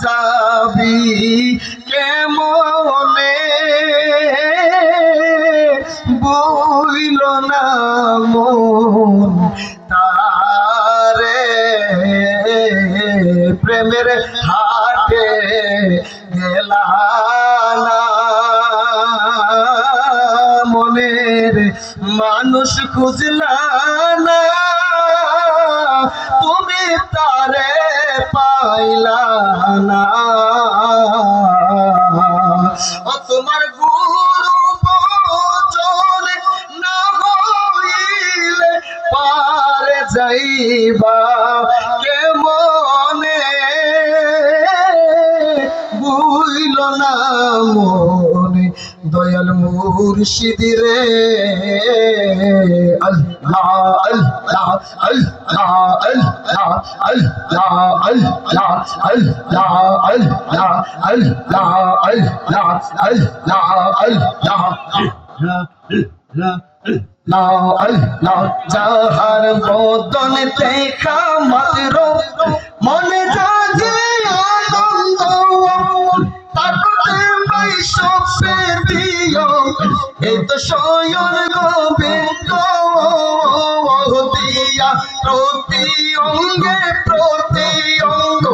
যাবি কেমনে বইল না মন তারে প্রেমের হাটে গেলা না মনের মানুষ খুঁজলা না তুমি তারে পাইলা না ও তোমার গুরু বচন না হইলে পারে যাইবা কেমনে বুইল না মনে দয়াল মুর্শিদ রে আল্লাহ আল্লাহ আল্লাহ আল্লাহ আল্লাহ আল্লাহ আল্লাহ আল্লাহ আল্লাহ আল্লাহ আল্লাহ আল্লাহ আল্লাহ যাহার বদন দেখা মাত্র মনে জাগে আনন্দ তাকতে পাই সবে দিও এই তো শয়ন গোবিন্দ দিয়া প্রতি অঙ্গে প্রতি অঙ্গ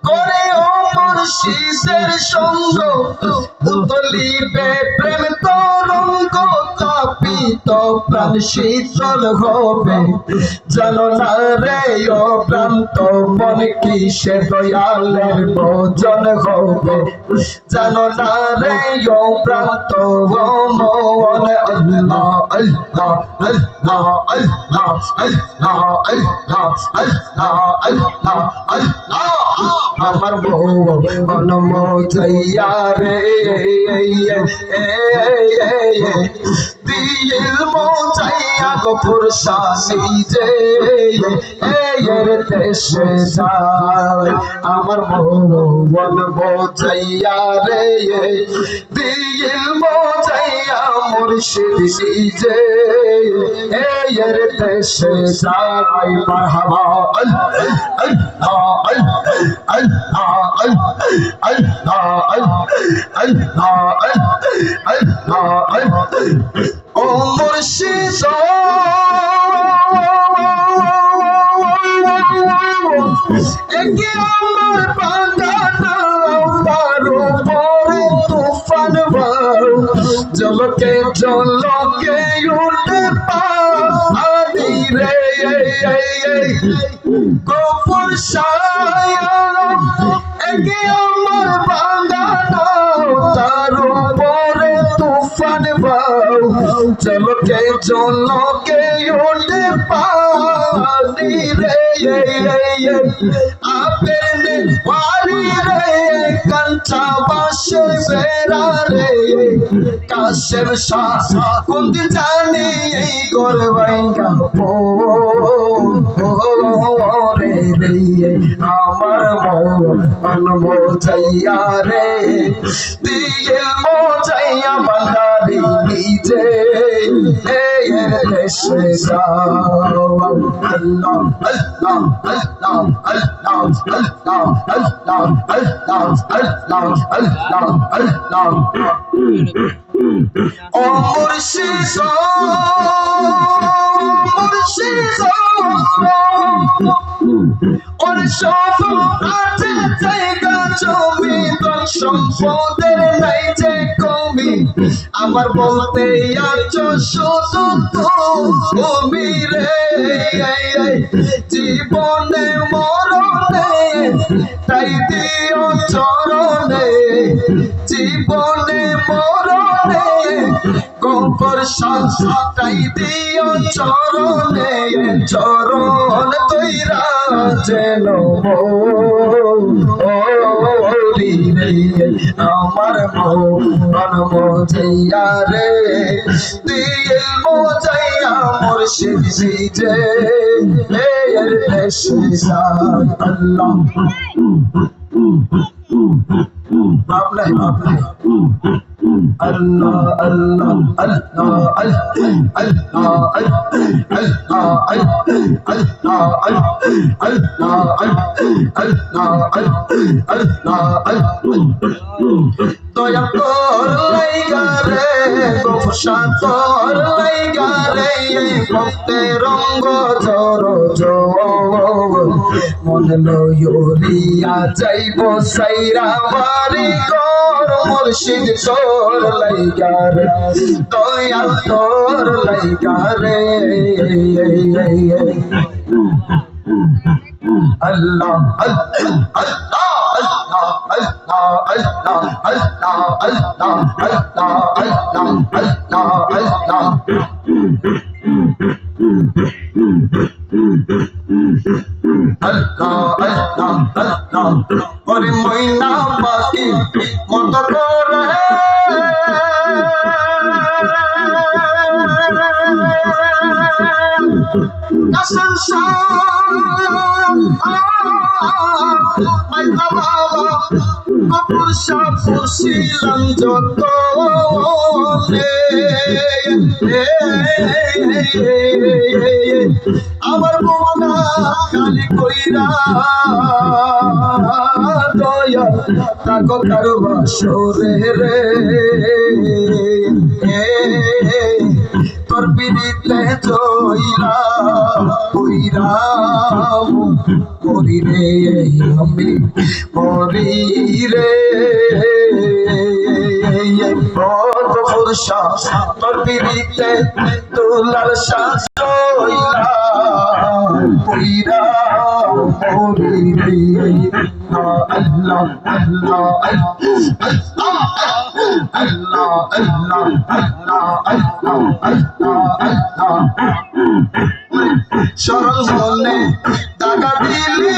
করে অমর শীষের সঙ্গ উতলিবে প্রেম তরঙ্গ তাপিত প্রাণ শীতল হবে জানো না রে ও প্রান্ত মন কিসে দয়ালের ভোজন হবে জানো না রে ও প্রান্ত ও মন আল্লাহ আল্লাহ আল্লাহ আল্লাহ আল্লাহ আল্লাহ আল্লাহ আল্লাহ আল্লাহ আমার বউ মজাইয়া রে দিল মজাইয়া গফুর শানি যে এর দেশে যায় আমার বউ মজাইয়া রে দিল মজাইয়া মুর্শিদ যে এর দেশে যায় মারহাবা আল্লাহ আল্লাহ আল্লাহ আল্লাহ আল্লাহ আল্লাহ ও মুর্শিদ একে আমার বাঁধানো তার উপরে তুফান জলকে জলকে উঠে পানি রে গফুর শায়া একে আমার বাঁধানো তার উপরে তুফান জলকে জলকে উঠে পানি রে আপেনে পারি রে কাঞ্চা বাসে বেড়া রে কাশের শাহ কোন দিন জানি এই করবাই গাবো রে রে আমার মন মোজাইয়া রে দিল মোজাইয়া বান্দারি নিজে এর দেশে যাও আল্লাহ আল্লাহ আল্লাহ আল্লাহ আল্লাহ আল্লাহ আল্লাহ আল্লাহ আল্লাহ আল্লাহ ও মুর্শিদ মুর্শিদ ওর সব আছে জায়গা জমি ধন সম্পদের নাই যে কমি আমার বলতে আছো শুধু তুমি রে জীবনে মরণে তাই দিও চরণে জীবনে মরণে কঙ্কর সাই দিও চরণে চরণ তৈরা যেন আমার মন মোজাইয়া রে দিল মোজাইয়া মুর্শিদ যে এর দেশে যায় আল্লাহ বাবলাই বাবলাই Allah Allah Allah Allah দয়া কর লাইগা রে গোসা কর লাইগা রে ভক্তে রঙ্গ জর মন লইয়া যাইব সাইরা বাড়ি কর মুর্শিদ তোর লাইগা রে দয়া তোর লাইগা রে Allah Allah Allah Allah Allah Allah Allah Allah Allah Allah ওরে ময়না পাখি মত করে কাসন অপুর সাপ ফুসিলাম যত আমার বোনা খালি কইরা দয়া তাকো কারো বাসরে রে তোর বিরিতে জইলা কইরা মরি রে আমি মরি রে বড় ফুরসা তোর বিরিতে তোলার শ্বাস জইলা কইরা মরি রে Allah Allah Allah Allah Allah Allah Allah সরল মনে দাগা দিলি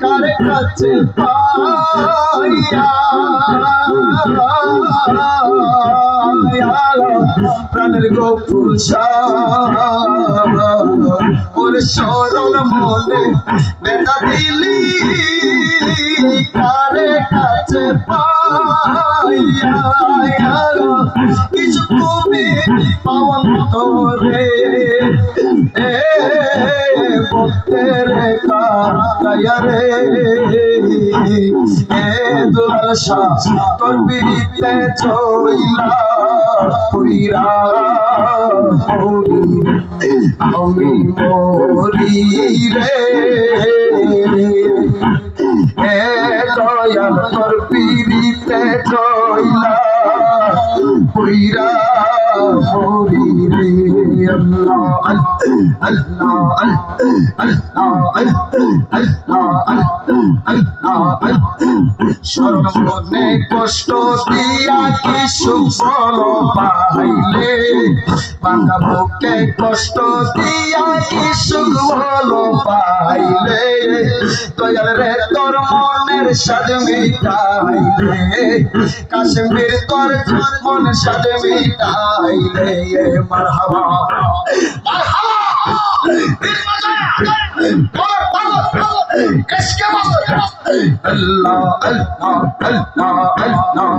কারে কাছে পাইয়া প্রাণের গোপুর ওর সরল মনে বেদা দিলি কারে কাছে পাইয়া কিছু তুমি পাওয়ান তোরে ভক্তের কায়া রে দুলাল শাহ তোর বিরিতে চইলা কইরা আমি মরি রে দয়াল তোর বিরিতে চইলা কইরা মরি রে Allah Allah সর্বনে কষ্ট দিয়া কি সুখ পাইলে বাঁকা বুকে কষ্ট দিয়া কি সুখ পাইলে দয়াল রে তোর মনের সাদ মিটাইলে কাশ্মীর তোর মন সাদ মিটাইলে মারহাবা মারহাবা Allah Allah Allah Allah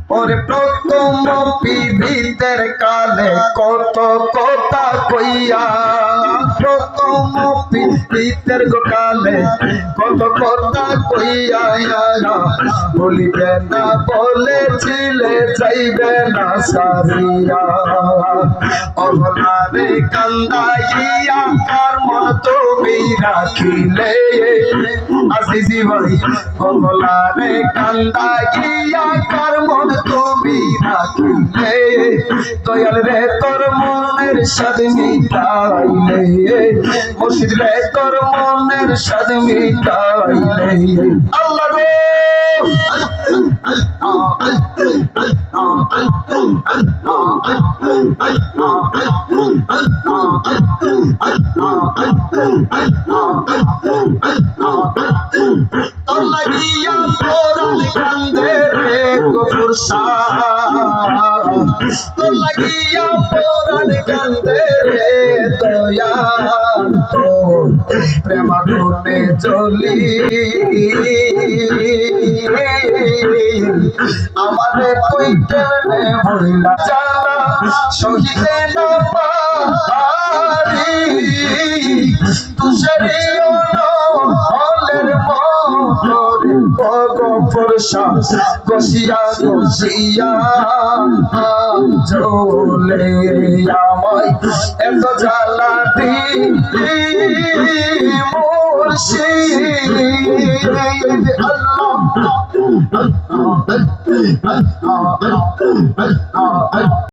ওরে প্রথম পীড়িতের কালে কত কথা কইয়া প্রথম পীড়িতের কালে কত কথা কইয়া বলিবে না বলেছিলে যাইবে না সারিয়া অবলারে কান্দাইয়া কার মন তুমি রাখিলে আসিসি ভাই অবলারে কান্দাইয়া কার মন তুমি রাখিলে দয়াল রে তোর মনের সাদ মিটাইলে মুর্শিদ রে তোর মনের সাদ মিটাইলে আল্লাহ গো Allah তোর লাগিয়া পরাণ কান্দে রে গফুর শাহ, তোর লাগিয়া পরাণ কান্দে রে দয়াল, তোর প্রেমাগুনে জ্বলি আমারে কই কেনে হইলা জানা সহিতে না পারি তুষারি হলের মরে গফুর শাহ গসিয়া গসিয়া জ্বলে আমায় এত জ্বালা দিলি মুর্শিদ আল্লাহ